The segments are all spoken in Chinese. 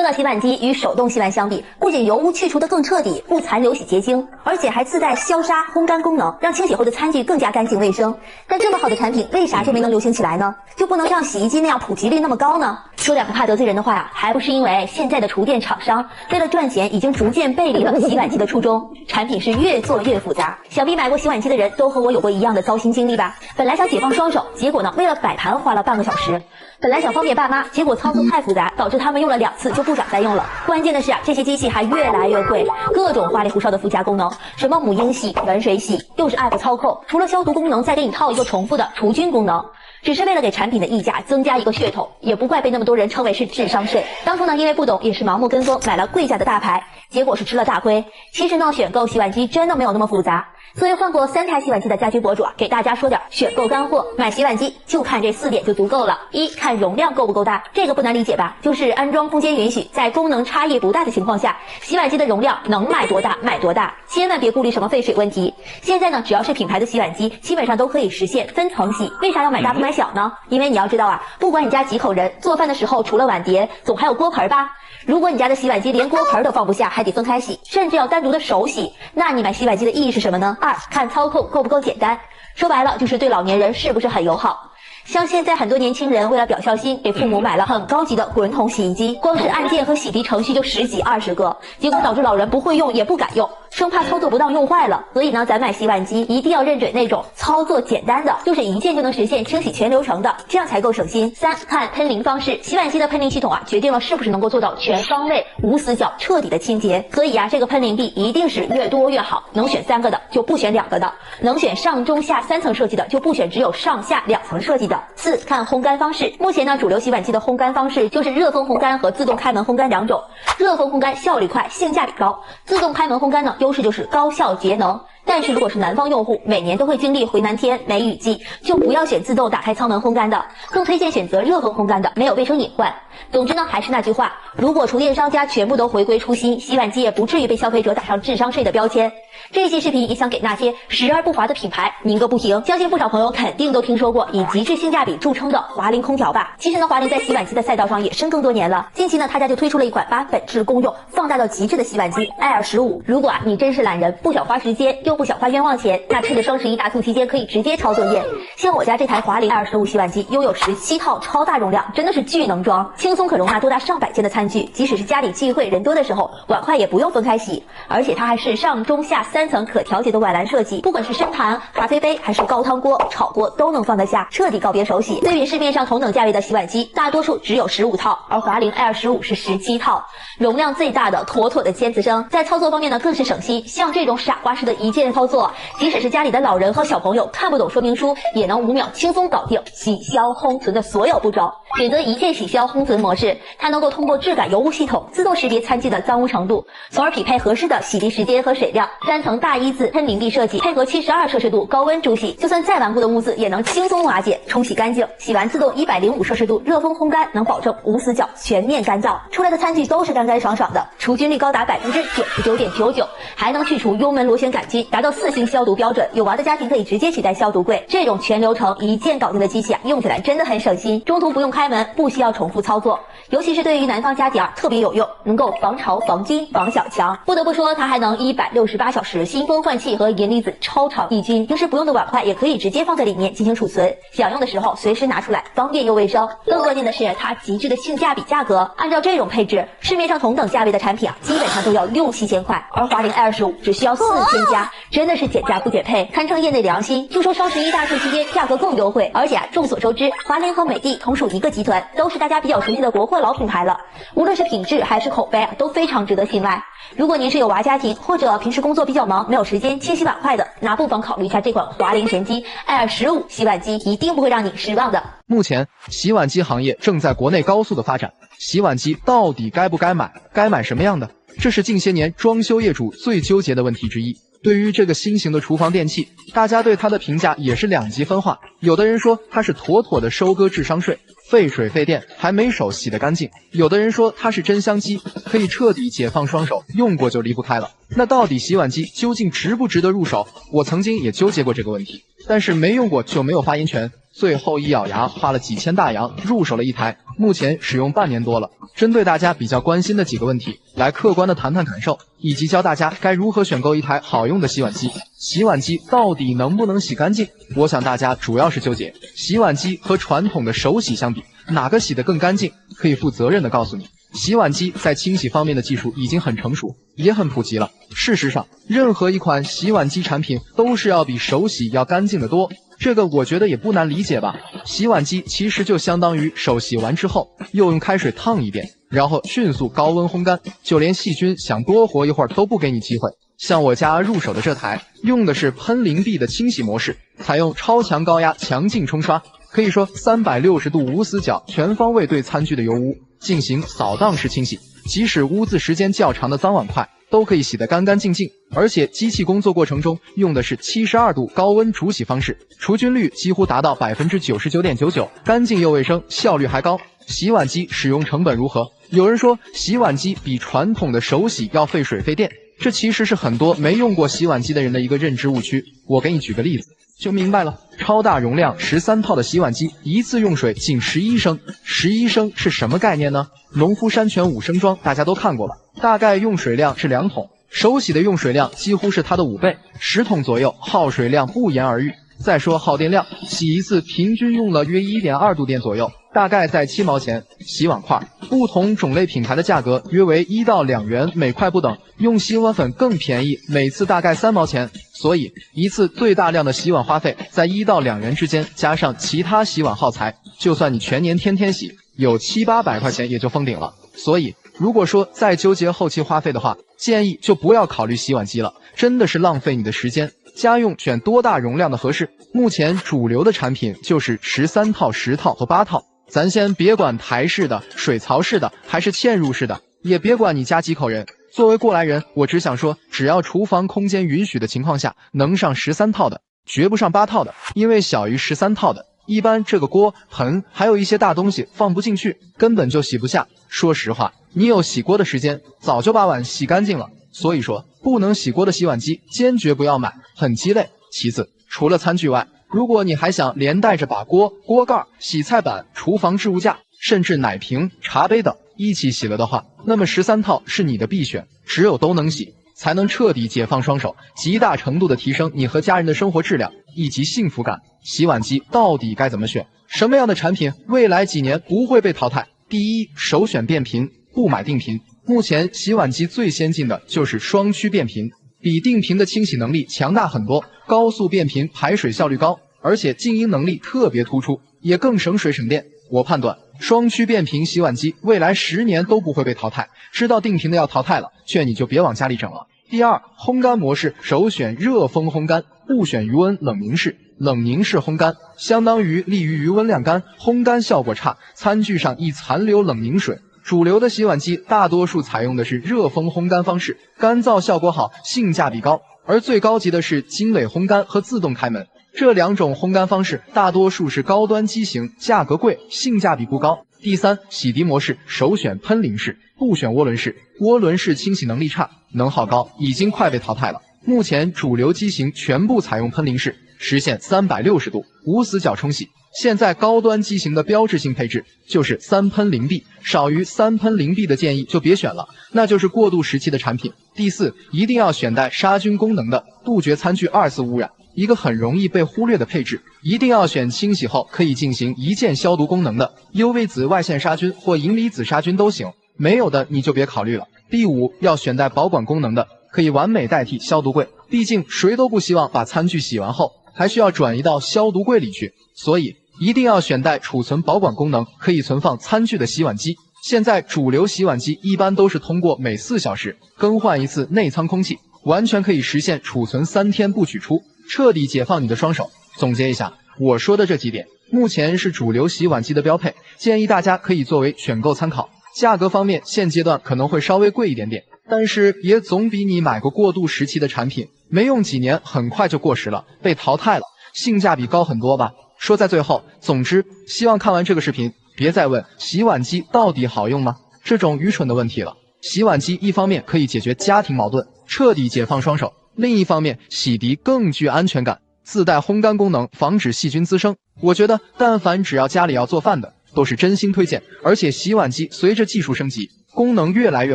说到洗碗机与手动洗碗相比，不仅油污去除的更彻底，不残留洗洁精，而且还自带消杀烘干功能，让清洗后的餐具更加干净卫生。但这么好的产品，为啥就没能流行起来呢？就不能像洗衣机那样普及率那么高呢？说点不怕得罪人的话呀，还不是因为现在的厨电厂商为了赚钱，已经逐渐背离了洗碗机的初衷，产品是越做越复杂。想必买过洗碗机的人都和我有过一样的糟心经历吧？本来想解放双手，结果呢，为了摆盘花了半个小时。本来想方便爸妈，结果操作太复杂，导致他们用了2次就不想再用了。关键的是啊，这些机器还越来越贵，各种花里胡哨的附加功能，什么母婴洗、冷水洗，又是 app 操控，除了消毒功能，再给你套一个重复的除菌功能。只是为了给产品的溢价增加一个噱头，也不怪被那么多人称为是智商税。当初呢，因为不懂，也是盲目跟风，买了贵价的大牌，结果是吃了大亏。其实呢，选购洗碗机真的没有那么复杂。作为换过3台洗碗机的家居博主啊，给大家说点选购干货。买洗碗机就看这4点就足够了。1看容量够不够大，这个不难理解吧？就是安装空间允许，在功能差异不大的情况下，洗碗机的容量能买多大买多大，千万别顾虑什么废水问题。现在呢，只要是品牌的洗碗机，基本上都可以实现分层洗。为啥要买大不买小呢？因为你要知道啊，不管你家几口人，做饭的时候除了碗碟，总还有锅盆吧。如果你家的洗碗机连锅盆都放不下，还得分开洗，甚至要单独的手洗，那你买洗碗机的意义是什么呢？2看操控够不够简单，说白了就是对老年人是不是很友好。像现在很多年轻人为了表孝心，给父母买了很高级的滚筒洗衣机，光是按键和洗涤程序就10几20个，结果导致老人不会用也不敢用，生怕操作不当用坏了。所以呢，咱买洗碗机一定要认准那种操作简单的，就是一键就能实现清洗全流程的，这样才够省心。3看喷淋方式，洗碗机的喷淋系统啊，决定了是不是能够做到全方位、无死角、彻底的清洁。所以啊，这个喷淋壁一定是越多越好，能选3个的就不选2个的，能选上中下3层设计的就不选只有上下2层设计的。4看烘干方式，目前呢，主流洗碗机的烘干方式就是热风烘干和自动开门烘干2种。热风烘干效率快，性价比高；自动开门烘干呢，优势就是高效节能。但是如果是南方用户，每年都会经历回南天、梅雨季，就不要选自动打开舱门烘干的，更推荐选择热风烘干的，没有卫生隐患。总之呢，还是那句话，如果厨电商家全部都回归初心，洗碗机也不至于被消费者打上智商税的标签。这期视频也想给那些时而不华的品牌鸣个不停，相信不少朋友肯定都听说过以极致性价比著称的华菱空调吧。其实呢，华菱在洗碗机的赛道上也深耕多年了。近期呢，他家就推出了一款把本质功用放大到极致的洗碗机 Air15。如果你真是懒人，不想花时间又不想花冤枉钱，那趁着双11大促期间可以直接抄作业。像我家这台华菱 Air15洗碗机拥有17套超大容量，真的是巨能装，轻松可容纳多达上百件的餐具，即使是家里聚会人多的时候，碗筷也不用分开洗。而且它还是上中下3层可调节的碗篮设计，不管是深盘、咖啡杯还是高汤锅、炒锅都能放得下，彻底告别手洗。对比市面上同等价位的洗碗机，大多数只有15套，而华菱 Air15是17套，容量最大的妥妥的尖子生。在操作方面呢，更是省心，像这种傻瓜式的一键操作，即使是家里的老人和小朋友看不懂说明书，也能5秒轻松搞定洗消烘存的所有步骤。选择一键洗消烘存模式，它能够通过质感油污系统自动识别餐具的脏污程度，从而匹配合适的洗涤时间和水量。3层大一字喷淋壁设计，配合72摄氏度高温煮洗，就算再顽固的污渍也能轻松瓦解，冲洗干净。洗完自动105摄氏度热风烘干，能保证无死角、全面干燥，出来的餐具都是干干爽爽的，除菌率高达99.99%，还能去除幽门螺旋杆菌，达到4星消毒标准。有娃的家庭可以直接取代消毒柜。这种全流程一键搞定的机器啊，用起来真的很省心，中途不用开门，不需要重复操作，尤其是对于南方家庭啊特别有用，能够防潮、防菌、防小强。不得不说，它还能168小时新风换气和银离子超长抑菌，平时不用的碗筷也可以直接放在里面进行储存，想用的时候随时拿出来，方便又卫生。更关键的是它极致的性价比价格，按照这种配置，市面上同等价位的产品啊，基本上都要6、7千块，而华菱 Air15只需要4000加，真的是减价不减配，堪称业内良心。就说双11大促期间价格更优惠，而且众所周知，华菱和美的同属一个集团，都是大家比较熟悉的国货老品牌了，无论是品质还是口碑啊，都非常值得信赖。如果您是有娃家庭，或者平时工作比较忙，没有时间清洗碗筷的，那不妨考虑一下这款华菱神机 Air15洗碗机，一定不会让你失望的。目前，洗碗机行业正在国内高速的发展，洗碗机到底该不该买，该买什么样的？这是近些年装修业主最纠结的问题之一。对于这个新型的厨房电器，大家对它的评价也是2极分化。有的人说它是妥妥的收割智商税，费水费电，还没手洗得干净；有的人说它是真香机，可以彻底解放双手，用过就离不开了。那到底洗碗机究竟值不值得入手？我曾经也纠结过这个问题，但是没用过就没有发言权。最后一咬牙，花了几千大洋入手了一台目前使用半年多了，针对大家比较关心的几个问题，来客观的谈谈感受，以及教大家该如何选购一台好用的洗碗机。洗碗机到底能不能洗干净？我想大家主要是纠结洗碗机和传统的手洗相比，哪个洗得更干净？可以负责任的告诉你，洗碗机在清洗方面的技术已经很成熟，也很普及了。事实上，任何一款洗碗机产品都是要比手洗要干净得多。这个我觉得也不难理解吧。洗碗机其实就相当于手洗完之后，又用开水烫一遍，然后迅速高温烘干，就连细菌想多活一会儿都不给你机会。像我家入手的这台，用的是喷淋臂的清洗模式，采用超强高压强劲冲刷，可以说360度无死角，全方位对餐具的油污进行扫荡式清洗，即使污渍时间较长的脏碗筷都可以洗得干干净净。而且机器工作过程中用的是72度高温煮洗方式，除菌率几乎达到 99.99%， 干净又卫生，效率还高。洗碗机使用成本如何？有人说洗碗机比传统的手洗要费水费电，这其实是很多没用过洗碗机的人的一个认知误区。我给你举个例子就明白了。超大容量13套的洗碗机，一次用水仅11升，11升是什么概念呢？农夫山泉5升装大家都看过吧，大概用水量是2桶，手洗的用水量几乎是它的5倍，10桶左右，耗水量不言而喻。再说耗电量，洗一次平均用了约 1.2 度电左右，大概在7毛钱。洗碗块不同种类品牌的价格约为1到2元每块不等，用洗碗粉更便宜，每次大概3毛钱。所以一次最大量的洗碗花费在1到2元之间，加上其他洗碗耗材，就算你全年天天洗，有700-800块钱也就封顶了。所以如果说再纠结后期花费的话，建议就不要考虑洗碗机了，真的是浪费你的时间。家用选多大容量的合适？目前主流的产品就是13套、10套和8套。咱先别管台式的、水槽式的还是嵌入式的，也别管你家几口人。作为过来人，我只想说，只要厨房空间允许的情况下，能上13套的，绝不上8套的，因为小于13套的，一般这个锅、盆还有一些大东西放不进去，根本就洗不下。说实话，你有洗锅的时间，早就把碗洗干净了。所以说，不能洗锅的洗碗机坚决不要买，很鸡肋。其次，除了餐具外，如果你还想连带着把锅、锅盖、洗菜板、厨房置物架，甚至奶瓶、茶杯等一起洗了的话，那么13套是你的必选。只有都能洗，才能彻底解放双手，极大程度的提升你和家人的生活质量以及幸福感。洗碗机到底该怎么选？什么样的产品未来几年不会被淘汰？第一，首选变频，不买定频。目前洗碗机最先进的就是双区变频，比定频的清洗能力强大很多，高速变频排水效率高，而且静音能力特别突出，也更省水省电。我判断双区变频洗碗机未来10年都不会被淘汰，知道定频的要淘汰了，劝你就别往家里整了。第二，烘干模式首选热风烘干，不选余温冷凝式。冷凝式烘干相当于利于余温晾干，烘干效果差，餐具上易残留冷凝水。主流的洗碗机大多数采用的是热风烘干方式，干燥效果好，性价比高。而最高级的是经纬烘干和自动开门，这2种烘干方式大多数是高端机型，价格贵，性价比不高。第三，洗涤模式首选喷淋式，不选涡轮式。涡轮式清洗能力差，能耗高，已经快被淘汰了。目前主流机型全部采用喷淋式，实现360度无死角冲洗。现在高端机型的标志性配置就是3喷淋臂，少于3喷淋臂的建议就别选了，那就是过渡时期的产品。第四，一定要选带杀菌功能的，杜绝餐具2次污染。一个很容易被忽略的配置，一定要选清洗后可以进行一键消毒功能的 UV 紫外线杀菌或银离子杀菌都行，没有的你就别考虑了。第五，要选带保管功能的，可以完美代替消毒柜，毕竟谁都不希望把餐具洗完后还需要转移到消毒柜里去，所以一定要选带储存保管功能，可以存放餐具的洗碗机。现在主流洗碗机一般都是通过每4小时更换一次内舱空气，完全可以实现储存3天不取出，彻底解放你的双手。总结一下，我说的这几点目前是主流洗碗机的标配，建议大家可以作为选购参考。价格方面现阶段可能会稍微贵一点点，但是也总比你买过过渡时期的产品没用几年很快就过时了，被淘汰了，性价比高很多吧。说在最后，总之希望看完这个视频别再问洗碗机到底好用吗这种愚蠢的问题了。洗碗机一方面可以解决家庭矛盾，彻底解放双手，另一方面洗涤更具安全感，自带烘干功能，防止细菌滋生。我觉得但凡只要家里要做饭的，都是真心推荐。而且洗碗机随着技术升级，功能越来越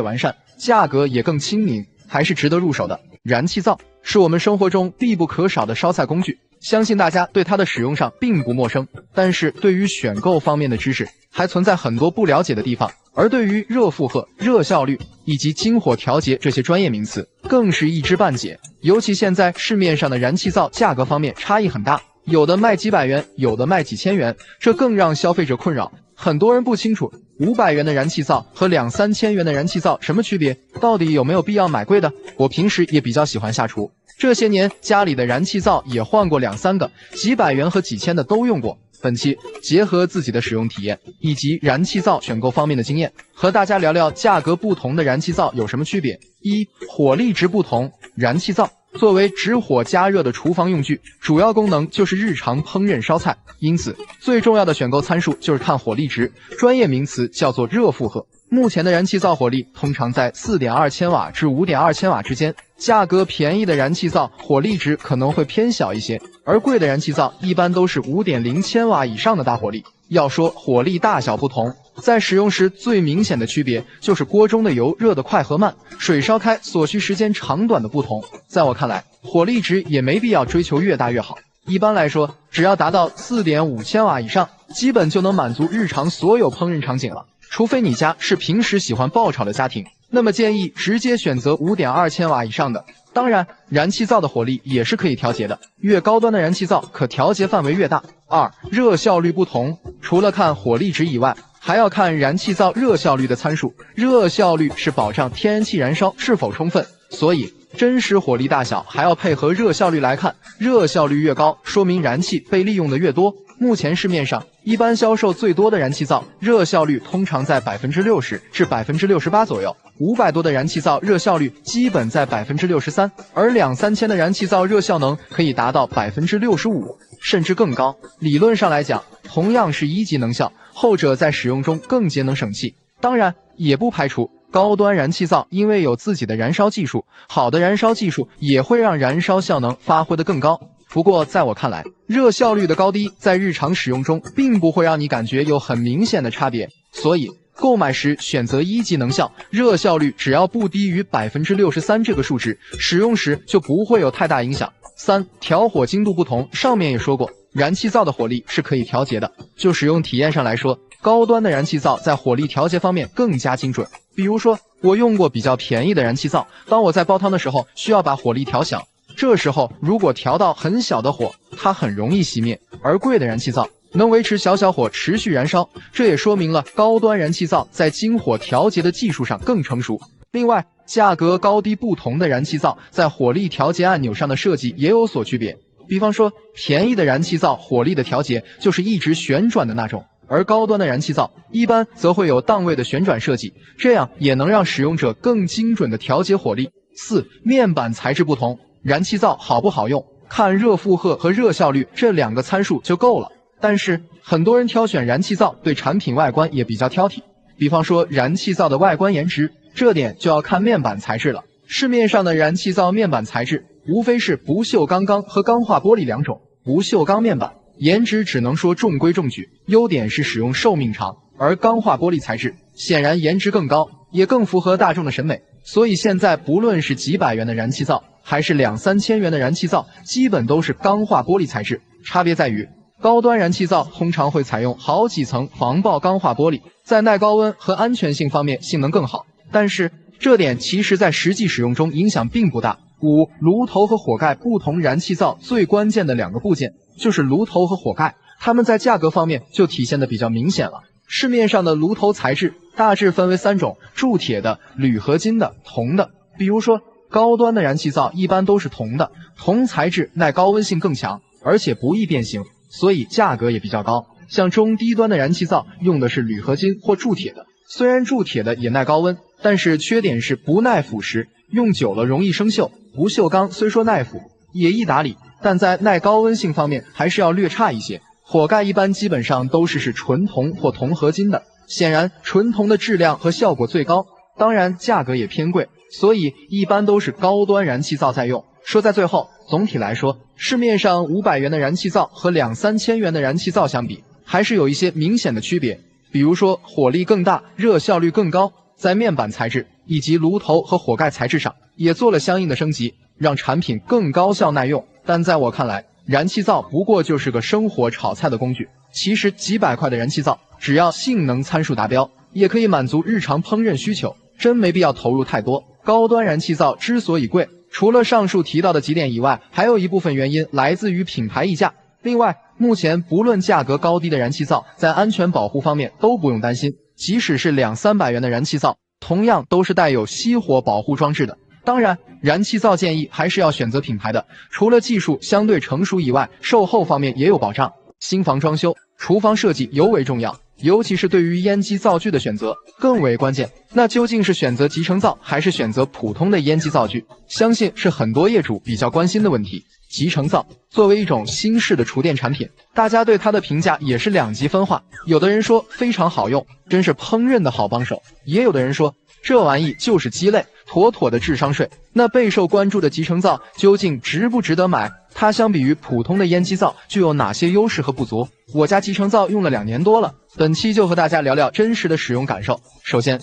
完善，价格也更亲民，还是值得入手的。燃气灶是我们生活中必不可少的烧菜工具，相信大家对它的使用上并不陌生，但是对于选购方面的知识还存在很多不了解的地方。而对于热负荷、热效率以及精火调节这些专业名词，更是一知半解。尤其现在市面上的燃气灶价格方面差异很大，有的卖几百元，有的卖几千元，这更让消费者困扰。很多人不清楚500元的燃气灶和2、3千元的燃气灶什么区别，到底有没有必要买贵的？我平时也比较喜欢下厨，这些年家里的燃气灶也换过2、3个，几百元和几千的都用过。本期结合自己的使用体验以及燃气灶选购方面的经验，和大家聊聊价格不同的燃气灶有什么区别。一、火力值不同。燃气灶作为直火加热的厨房用具，主要功能就是日常烹饪烧菜，因此最重要的选购参数就是看火力值，专业名词叫做热负荷。目前的燃气灶火力通常在 4.2 千瓦至 5.2 千瓦之间，价格便宜的燃气灶火力值可能会偏小一些，而贵的燃气灶一般都是 5.0 千瓦以上的大火力。要说火力大小不同，在使用时最明显的区别就是锅中的油热得快和慢，水烧开所需时间长短的不同。在我看来，火力值也没必要追求越大越好，一般来说只要达到 4.5 千瓦以上，基本就能满足日常所有烹饪场景了。除非你家是平时喜欢爆炒的家庭，那么建议直接选择 5.2 千瓦以上的。当然，燃气灶的火力也是可以调节的，越高端的燃气灶可调节范围越大。二、热效率不同。除了看火力值以外，还要看燃气灶热效率的参数。热效率是保障天然气燃烧是否充分，所以真实火力大小还要配合热效率来看。热效率越高，说明燃气被利用的越多。目前市面上一般销售最多的燃气灶，热效率通常在 60% 至 68% 左右，500多的燃气灶热效率基本在 63%， 而2、3千的燃气灶热效能可以达到 65%， 甚至更高。理论上来讲，同样是1级能效，后者在使用中更节能省气。当然，也不排除高端燃气灶因为有自己的燃烧技术，好的燃烧技术也会让燃烧效能发挥得更高。不过在我看来，热效率的高低在日常使用中并不会让你感觉有很明显的差别，所以购买时选择1级能效，热效率只要不低于 63% 这个数值，使用时就不会有太大影响。三、调火精度不同。上面也说过，燃气灶的火力是可以调节的，就使用体验上来说，高端的燃气灶在火力调节方面更加精准。比如说，我用过比较便宜的燃气灶，当我在煲汤的时候需要把火力调小，这时候如果调到很小的火，它很容易熄灭，而贵的燃气灶能维持小火持续燃烧，这也说明了高端燃气灶在精火调节的技术上更成熟。另外，价格高低不同的燃气灶在火力调节按钮上的设计也有所区别。比方说，便宜的燃气灶火力的调节就是一直旋转的那种，而高端的燃气灶一般则会有档位的旋转设计，这样也能让使用者更精准的调节火力。四、面板材质不同。燃气灶好不好用，看热负荷和热效率这2个参数就够了。但是很多人挑选燃气灶对产品外观也比较挑剔，比方说燃气灶的外观颜值，这点就要看面板材质了。市面上的燃气灶面板材质无非是不锈钢和钢化玻璃2种。不锈钢面板颜值只能说中规中矩，优点是使用寿命长，而钢化玻璃材质显然颜值更高，也更符合大众的审美。所以现在不论是几百元的燃气灶还是2、3千元的燃气灶，基本都是钢化玻璃材质。差别在于，高端燃气灶通常会采用好几层防爆钢化玻璃，在耐高温和安全性方面性能更好，但是这点其实在实际使用中影响并不大。五、炉头和火盖不同。燃气灶最关键的2个部件就是炉头和火盖，它们在价格方面就体现的比较明显了。市面上的炉头材质大致分为3种：铸铁的、铝合金的、铜的。比如说，高端的燃气灶一般都是铜的，铜材质耐高温性更强，而且不易变形，所以价格也比较高。像中低端的燃气灶用的是铝合金或铸铁的，虽然铸铁的也耐高温，但是缺点是不耐腐蚀，用久了容易生锈。不锈钢虽说耐腐，也易打理，但在耐高温性方面还是要略差一些。火盖一般基本上都是纯铜或铜合金的，显然纯铜的质量和效果最高，当然价格也偏贵，所以一般都是高端燃气灶在用。说在最后，总体来说，市面上500元的燃气灶和2、3千元的燃气灶相比，还是有一些明显的区别，比如说火力更大、热效率更高，在面板材质以及炉头和火盖材质上也做了相应的升级，让产品更高效耐用。但在我看来，燃气灶不过就是个生火炒菜的工具。其实几百块的燃气灶，只要性能参数达标，也可以满足日常烹饪需求，真没必要投入太多。高端燃气灶之所以贵，除了上述提到的几点以外，还有一部分原因来自于品牌溢价。另外，目前不论价格高低的燃气灶，在安全保护方面都不用担心，即使是200-300元的燃气灶，同样都是带有熄火保护装置的。当然，燃气灶建议还是要选择品牌的，除了技术相对成熟以外，售后方面也有保障。新房装修，厨房设计尤为重要，尤其是对于烟机灶具的选择更为关键。那究竟是选择集成灶还是选择普通的烟机灶具，相信是很多业主比较关心的问题。集成灶作为一种新式的厨电产品，大家对它的评价也是两极分化。有的人说非常好用，真是烹饪的好帮手，也有的人说这玩意就是鸡肋，妥妥的智商税。那备受关注的集成灶究竟值不值得买？它相比于普通的烟机灶具有哪些优势和不足？我家集成灶用了2年多了，本期就和大家聊聊真实的使用感受。首先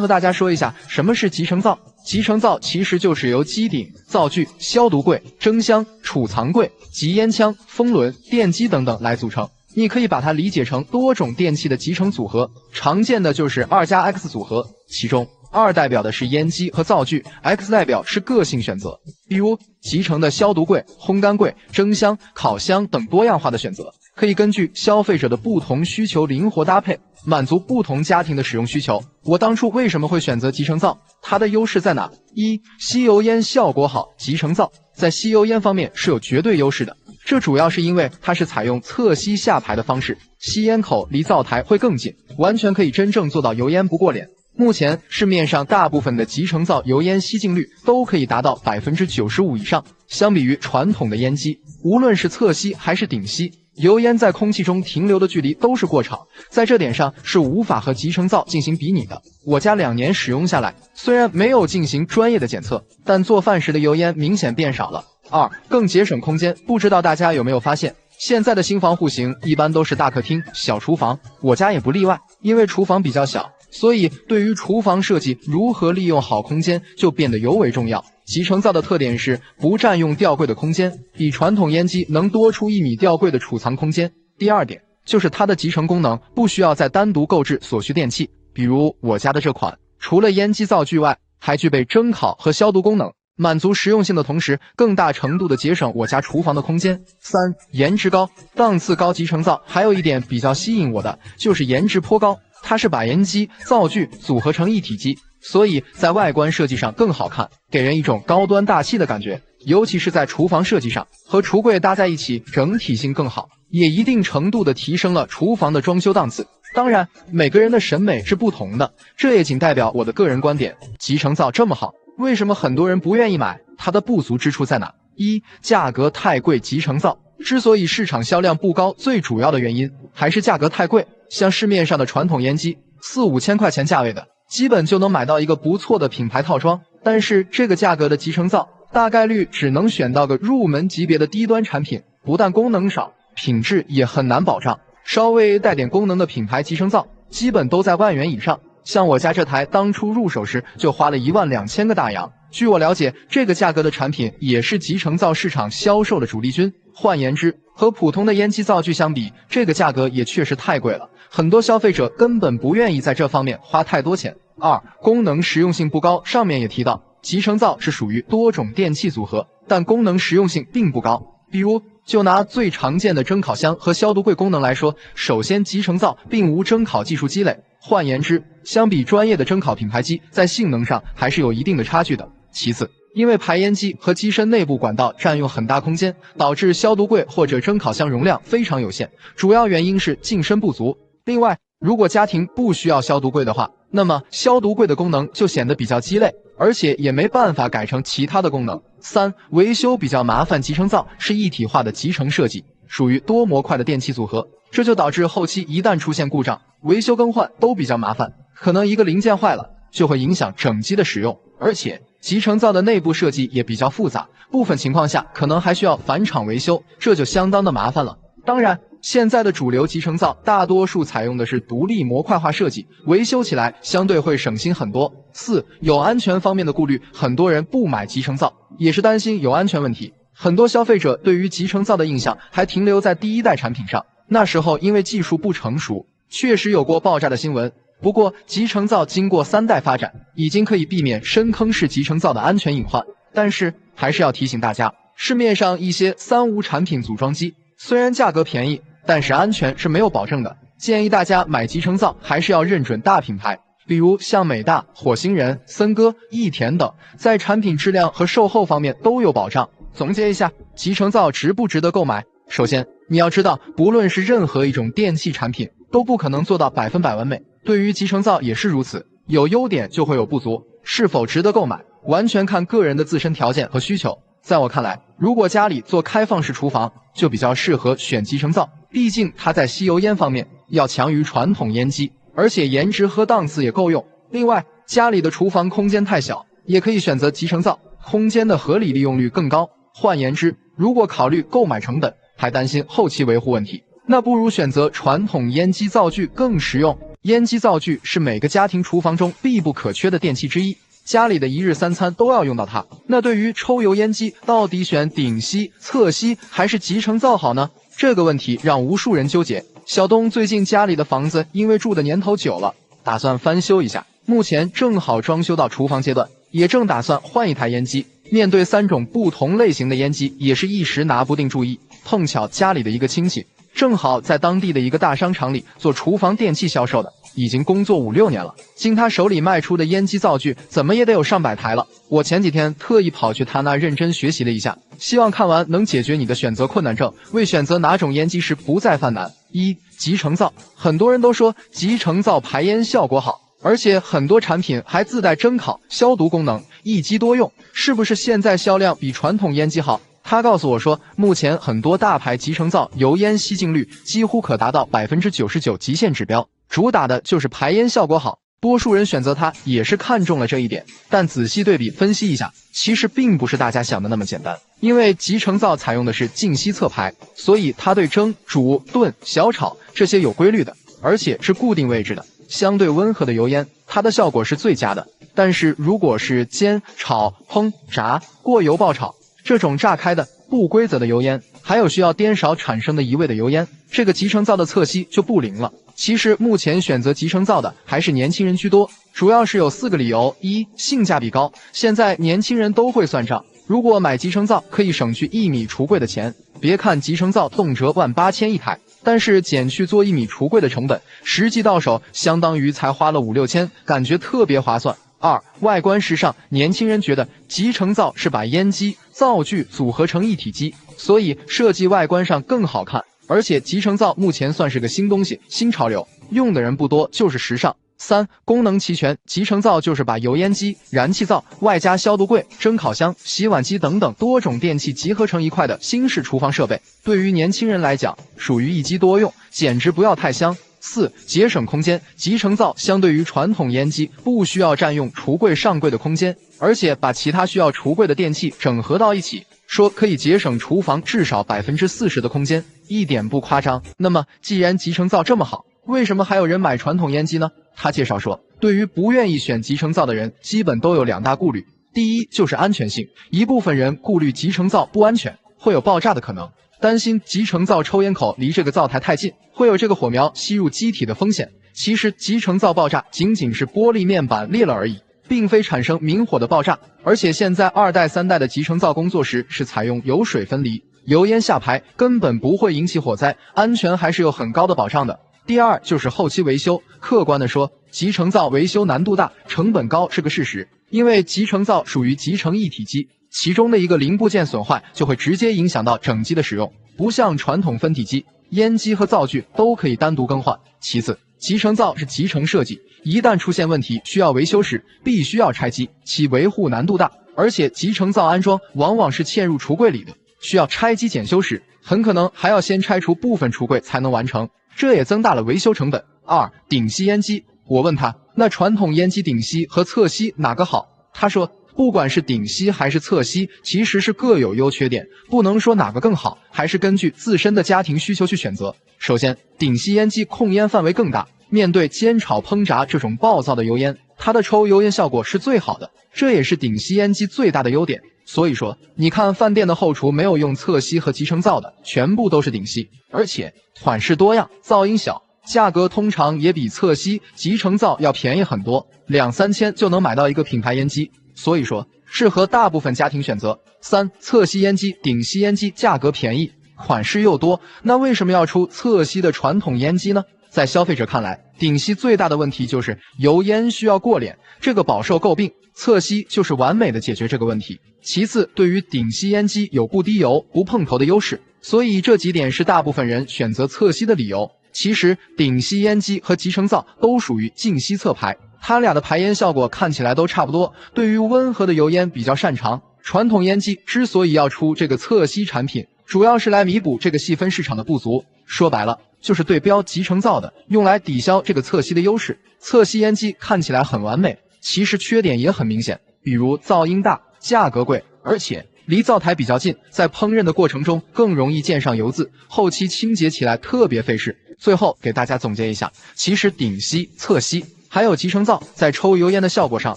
和大家说一下什么是集成灶。集成灶其实就是由机顶、灶具、消毒柜、蒸箱、储藏柜、集烟枪、风轮、电机等等来组成。你可以把它理解成多种电器的集成组合，常见的就是2+X 组合，其中2代表的是烟机和灶具， X 代表是个性选择，比如集成的消毒柜、烘干柜、蒸箱、烤箱等多样化的选择，可以根据消费者的不同需求灵活搭配，满足不同家庭的使用需求。我当初为什么会选择集成灶？它的优势在哪？一、吸油烟效果好，集成灶在吸油烟方面是有绝对优势的，这主要是因为它是采用侧吸下排的方式，吸烟口离灶台会更近，完全可以真正做到油烟不过脸。目前市面上大部分的集成灶油烟吸净率都可以达到95%以上，相比于传统的烟机，无论是侧吸还是顶吸，油烟在空气中停留的距离都是过长，在这点上是无法和集成灶进行比拟的。我家2年使用下来，虽然没有进行专业的检测，但做饭时的油烟明显变少了。2、更节省空间。不知道大家有没有发现，现在的新房户型一般都是大客厅、小厨房，我家也不例外。因为厨房比较小，所以对于厨房设计如何利用好空间就变得尤为重要。集成灶的特点是不占用吊柜的空间，比传统烟机能多出1米吊柜的储藏空间。第2点就是它的集成功能不需要再单独购置所需电器，比如我家的这款，除了烟机灶具外，还具备蒸烤和消毒功能，满足实用性的同时，更大程度的节省我家厨房的空间。3、颜值高，档次高。集成灶还有一点比较吸引我的，就是颜值颇高。它是把烟机、灶具组合成一体机，所以在外观设计上更好看，给人一种高端大气的感觉。尤其是在厨房设计上，和橱柜搭在一起，整体性更好，也一定程度的提升了厨房的装修档次。当然，每个人的审美是不同的，这也仅代表我的个人观点。集成灶这么好，为什么很多人不愿意买？它的不足之处在哪？一、价格太贵。集成灶之所以市场销量不高，最主要的原因还是价格太贵。像市面上的传统烟机，4-5千块钱价位的，基本就能买到一个不错的品牌套装，但是这个价格的集成灶，大概率只能选到个入门级别的低端产品，不但功能少，品质也很难保障。稍微带点功能的品牌集成灶，基本都在1万元以上。像我家这台当初入手时就花了12000个大洋。据我了解，这个价格的产品也是集成灶市场销售的主力军。换言之，和普通的烟机灶具相比，这个价格也确实太贵了，很多消费者根本不愿意在这方面花太多钱。2、功能实用性不高。上面也提到，集成灶是属于多种电器组合，但功能实用性并不高。比如就拿最常见的蒸烤箱和消毒柜功能来说，首先集成灶并无蒸烤技术积累，换言之，相比专业的蒸烤品牌机，在性能上还是有一定的差距的。其次，因为排烟机和机身内部管道占用很大空间，导致消毒柜或者蒸烤箱容量非常有限，主要原因是进深不足。另外，如果家庭不需要消毒柜的话，那么消毒柜的功能就显得比较鸡肋，而且也没办法改成其他的功能。3、维修比较麻烦。集成灶是一体化的集成设计，属于多模块的电器组合，这就导致后期一旦出现故障，维修更换都比较麻烦，可能一个零件坏了就会影响整机的使用。而且集成灶的内部设计也比较复杂，部分情况下可能还需要返厂维修，这就相当的麻烦了。当然，现在的主流集成灶大多数采用的是独立模块化设计，维修起来相对会省心很多。4. 有安全方面的顾虑，很多人不买集成灶，也是担心有安全问题。很多消费者对于集成灶的印象还停留在第1代产品上，那时候因为技术不成熟，确实有过爆炸的新闻。不过集成灶经过3代发展，已经可以避免深坑式集成灶的安全隐患。但是还是要提醒大家，市面上一些3无产品组装机虽然价格便宜，但是安全是没有保证的。建议大家买集成灶还是要认准大品牌，比如像美大、火星人、森哥、益田等，在产品质量和售后方面都有保障。总结一下，集成灶值不值得购买？首先，你要知道，不论是任何一种电器产品，都不可能做到100%完美。对于集成灶也是如此，有优点就会有不足，是否值得购买，完全看个人的自身条件和需求。在我看来，如果家里做开放式厨房，就比较适合选集成灶，毕竟它在吸油烟方面要强于传统烟机，而且颜值和档次也够用。另外，家里的厨房空间太小，也可以选择集成灶，空间的合理利用率更高。换言之，如果考虑购买成本，还担心后期维护问题，那不如选择传统烟机灶具更实用。烟机灶具是每个家庭厨房中必不可缺的电器之一，家里的一日3餐都要用到它。那对于抽油烟机，到底选顶吸、侧吸还是集成灶好呢？这个问题让无数人纠结。小东最近家里的房子因为住的年头久了，打算翻修一下，目前正好装修到厨房阶段，也正打算换一台烟机。面对3种不同类型的烟机，也是一时拿不定主意。碰巧家里的一个亲戚正好在当地的一个大商场里做厨房电器销售的，已经工作5、6年了。经他手里卖出的烟机灶具怎么也得有上百台了。我前几天特意跑去他那认真学习了一下，希望看完能解决你的选择困难症，为选择哪种烟机时不再犯难。1. 集成灶，很多人都说集成灶排烟效果好，而且很多产品还自带蒸烤、消毒功能，一机多用，是不是现在销量比传统烟机好？他告诉我说，目前很多大牌集成灶油烟吸净率几乎可达到99%极限指标，主打的就是排烟效果好。多数人选择它也是看中了这一点，但仔细对比分析一下，其实并不是大家想的那么简单。因为集成灶采用的是静吸侧排，所以它对蒸、煮、炖、小炒这些有规律的，而且是固定位置的。相对温和的油烟，它的效果是最佳的。但是如果是煎、炒、烹、炸、过油爆炒这种炸开的不规则的油烟，还有需要颠勺产生的移位的油烟，这个集成灶的侧吸就不灵了。其实目前选择集成灶的还是年轻人居多，主要是有4个理由。1. 性价比高，现在年轻人都会算账，如果买集成灶可以省去1米橱柜的钱。别看集成灶动辄18000一台，但是减去做1米橱柜的成本，实际到手相当于才花了5、6千，感觉特别划算。2. 外观时尚，年轻人觉得集成灶是把烟机、灶具组合成一体机，所以设计外观上更好看。而且集成灶目前算是个新东西、新潮流，用的人不多，就是时尚。3. 功能齐全，集成灶就是把油烟机、燃气灶外加消毒柜、蒸烤箱、洗碗机等等多种电器集合成一块的新式厨房设备。对于年轻人来讲，属于一机多用，简直不要太香。4. 节省空间，集成灶相对于传统烟机不需要占用橱柜上柜的空间，而且把其他需要橱柜的电器整合到一起，说可以节省厨房至少40%的空间，一点不夸张。那么既然集成灶这么好，为什么还有人买传统烟机呢？他介绍说，对于不愿意选集成灶的人，基本都有2大顾虑。第一就是安全性，一部分人顾虑集成灶不安全，会有爆炸的可能，担心集成灶抽烟口离这个灶台太近，会有这个火苗吸入机体的风险。其实集成灶爆炸仅仅是玻璃面板裂了而已，并非产生明火的爆炸。而且现在2代、3代的集成灶工作时是采用油水分离，油烟下排根本不会引起火灾，安全还是有很高的保障的。第二就是后期维修，客观的说，集成灶维修难度大，成本高是个事实。因为集成灶属于集成一体机，其中的一个零部件损坏就会直接影响到整机的使用，不像传统分体机，烟机和灶具都可以单独更换。其次，集成灶是集成设计，一旦出现问题需要维修时，必须要拆机，其维护难度大，而且集成灶安装往往是嵌入橱柜里的，需要拆机检修时，很可能还要先拆除部分橱柜才能完成，这也增大了维修成本。2. 顶吸烟机，我问他，那传统烟机顶吸和侧吸哪个好？他说，不管是顶烯还是侧烯，其实是各有优缺点，不能说哪个更好，还是根据自身的家庭需求去选择。首先，顶烯烟机控烟范围更大，面对煎炒烹炸这种暴躁的油烟，它的抽油烟效果是最好的，这也是顶烯烟机最大的优点。所以说，你看饭店的后厨没有用侧烯和集成灶的，全部都是顶烯，而且款式多样，噪音小，价格通常也比侧烯、集成灶要便宜很多，2、3千就能买到一个品牌烟机。所以说，适合大部分家庭选择。3、侧烯烟机、顶烯烟机价格便宜，款式又多，那为什么要出侧烯的传统烟机呢？在消费者看来，顶烯最大的问题就是油烟需要过脸，这个饱受诟病。侧烯就是完美的解决这个问题。其次，对于顶烯烟机有不滴油、不碰头的优势，所以这几点是大部分人选择侧烯的理由。其实，顶烯烟机和集成灶都属于净烯侧排，它俩的排烟效果看起来都差不多，对于温和的油烟比较擅长。传统烟机之所以要出这个侧烯产品，主要是来弥补这个细分市场的不足，说白了就是对标集成灶的，用来抵消这个侧烯的优势。侧烯烟机看起来很完美，其实缺点也很明显，比如噪音大、价格贵，而且离灶台比较近，在烹饪的过程中更容易溅上油渍，后期清洁起来特别费事。最后给大家总结一下，其实顶烯、侧烯还有集成灶在抽油烟的效果上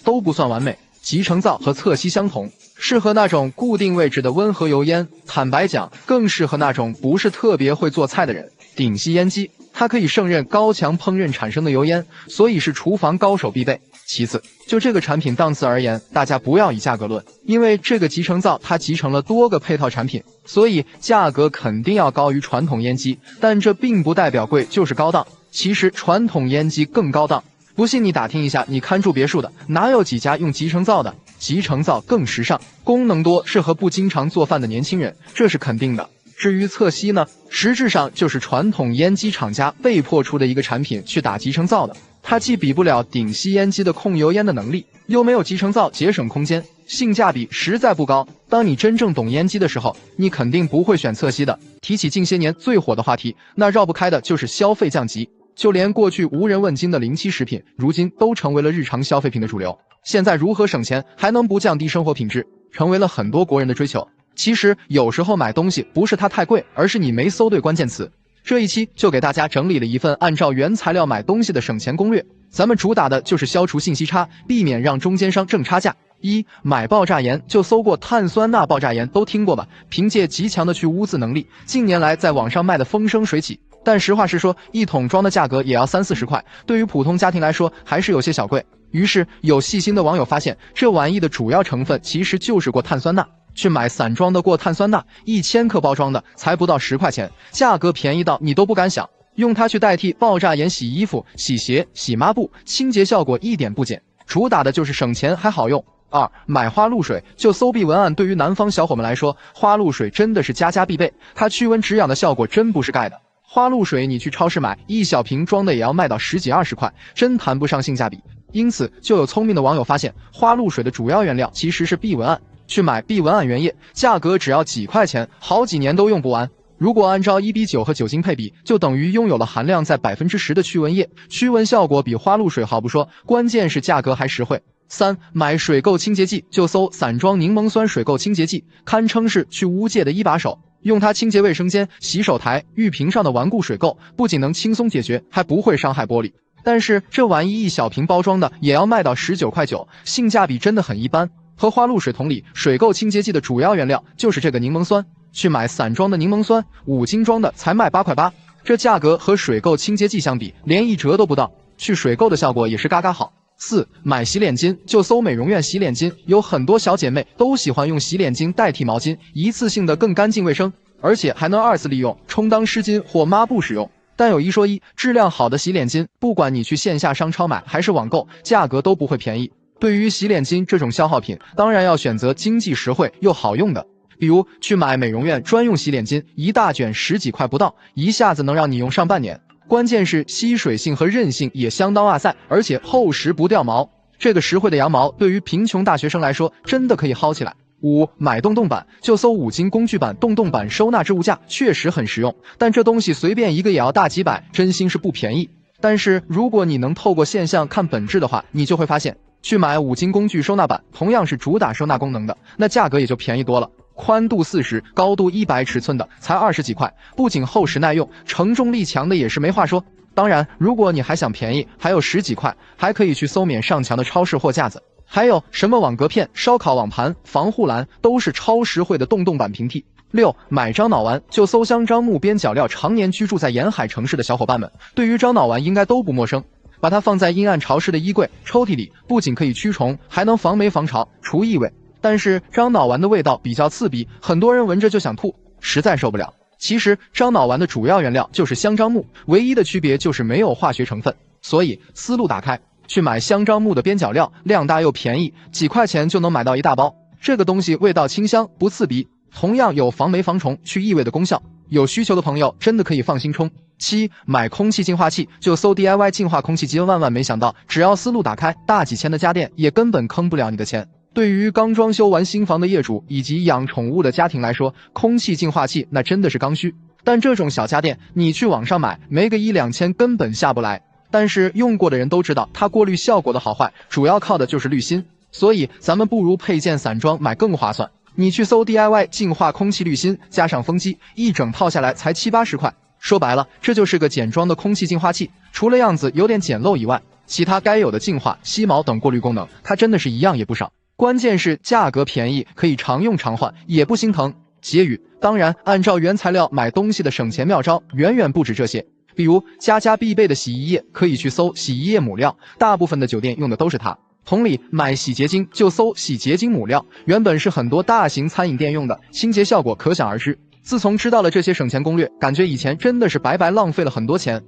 都不算完美，集成灶和侧烯相同，适合那种固定位置的温和油烟，坦白讲更适合那种不是特别会做菜的人。顶烯烟机它可以胜任高强烹饪产生的油烟，所以是厨房高手必备。其次，就这个产品档次而言，大家不要以价格论，因为这个集成灶它集成了多个配套产品，所以价格肯定要高于传统烟机，但这并不代表贵就是高档，其实传统烟机更高档。不信你打听一下，你看住别墅的哪有几家用集成灶的？集成灶更时尚，功能多，适合不经常做饭的年轻人，这是肯定的。至于侧烯呢，实质上就是传统烟机厂家被迫出的一个产品去打集成灶的，它既比不了顶烯烟机的控油烟的能力，又没有集成灶节省空间，性价比实在不高。当你真正懂烟机的时候，你肯定不会选侧烯的。提起近些年最火的话题，那绕不开的就是消费降级，就连过去无人问津的07食品，如今都成为了日常消费品的主流。现在如何省钱还能不降低生活品质，成为了很多国人的追求。其实有时候买东西不是它太贵，而是你没搜对关键词。这一期就给大家整理了一份按照原材料买东西的省钱攻略，咱们主打的就是消除信息差，避免让中间商挣差价。买爆炸盐就搜过碳酸钠爆炸盐，都听过吧？凭借极强的去污渍能力，近年来在网上卖的风生水起。但实话实说，一桶装的价格也要30-40块，对于普通家庭来说还是有些小贵。于是有细心的网友发现，这玩意的主要成分其实就是过碳酸钠。去买散装的过碳酸钠，1000克包装的才不到10块钱，价格便宜到你都不敢想。用它去代替爆炸盐洗衣服、洗鞋、洗抹布，清洁效果一点不减，主打的就是省钱还好用。买花露水就搜 B 文案，对于南方小伙们来说，花露水真的是家家必备，它驱蚊止痒的效果真不是盖的。花露水你去超市买1小瓶装的也要卖到10几20块，真谈不上性价比。因此就有聪明的网友发现，花露水的主要原料其实是 B 文案，去买 B 文案原液，价格只要几块钱，好几年都用不完。如果按照1:9和酒精配比，就等于拥有了含量在10%的驱蚊液，驱蚊效果比花露水好不说，关键是价格还实惠。买水垢清洁剂就搜散装柠檬酸水垢清洁剂，堪称是去污界的一把手。用它清洁卫生间、洗手台、浴瓶上的顽固水垢，不仅能轻松解决，还不会伤害玻璃。但是这玩意1小瓶包装的也要卖到19块9，性价比真的很一般。和花露水同理，水垢清洁剂的主要原料就是这个柠檬酸，去买散装的柠檬酸，5斤装的才卖8块8，这价格和水垢清洁剂相比，连1折都不到，去水垢的效果也是嘎嘎好。买洗脸巾就搜美容院洗脸巾，有很多小姐妹都喜欢用洗脸巾代替毛巾，一次性的更干净卫生，而且还能2次利用，充当湿巾或抹布使用。但有一说一，质量好的洗脸巾，不管你去线下商超买还是网购，价格都不会便宜。对于洗脸巾这种消耗品，当然要选择经济实惠又好用的，比如去买美容院专用洗脸巾，一大卷10几块不到，一下子能让你用上半年。关键是吸水性和韧性也相当哇塞，而且厚实不掉毛。这个实惠的羊毛对于贫穷大学生来说真的可以薅起来。买洞洞板就搜5斤工具板洞洞板收纳置物架，确实很实用，但这东西随便一个也要大几百，真心是不便宜。但是如果你能透过现象看本质的话，你就会发现去买5金工具收纳板，同样是主打收纳功能的，那价格也就便宜多了。宽度40、高度100尺寸的才20几块，不仅厚实耐用，承重力强的也是没话说。当然，如果你还想便宜，还有10几块，还可以去搜免上墙的超市货架子，还有什么网格片、烧烤网盘、防护栏，都是超实惠的洞板平替。6. 买樟脑丸就搜香樟木边角料，常年居住在沿海城市的小伙伴们，对于樟脑丸应该都不陌生。把它放在阴暗潮湿的衣柜、抽屉里，不仅可以驱虫，还能防霉防潮、除异味。但是樟脑丸的味道比较刺鼻，很多人闻着就想吐，实在受不了。其实樟脑丸的主要原料就是香樟木，唯一的区别就是没有化学成分。所以思路打开，去买香樟木的边角料，量大又便宜，几块钱就能买到一大包。这个东西味道清香，不刺鼻，同样有防霉防虫、去异味的功效。有需求的朋友真的可以放心冲。7. 买空气净化器就搜 DIY 净化空气机，万万没想到，只要思路打开，大几千的家电也根本坑不了你的钱。对于刚装修完新房的业主以及养宠物的家庭来说，空气净化器那真的是刚需。但这种小家电你去网上买，没个1、2千根本下不来。但是用过的人都知道，它过滤效果的好坏主要靠的就是滤芯，所以咱们不如配件散装买更划算。你去搜 DIY 净化空气滤芯加上风机，一整套下来才70、80块。说白了，这就是个简装的空气净化器，除了样子有点简陋以外，其他该有的净化、吸毛等过滤功能，它真的是一样也不少。关键是价格便宜，可以常用常换，也不心疼。结语，当然按照原材料买东西的省钱妙招远远不止这些，比如家家必备的洗衣液，可以去搜洗衣液母料，大部分的酒店用的都是它。同理，买洗洁精就搜洗洁精母料，原本是很多大型餐饮店用的，清洁效果可想而知。自从知道了这些省钱攻略，感觉以前真的是白白浪费了很多钱。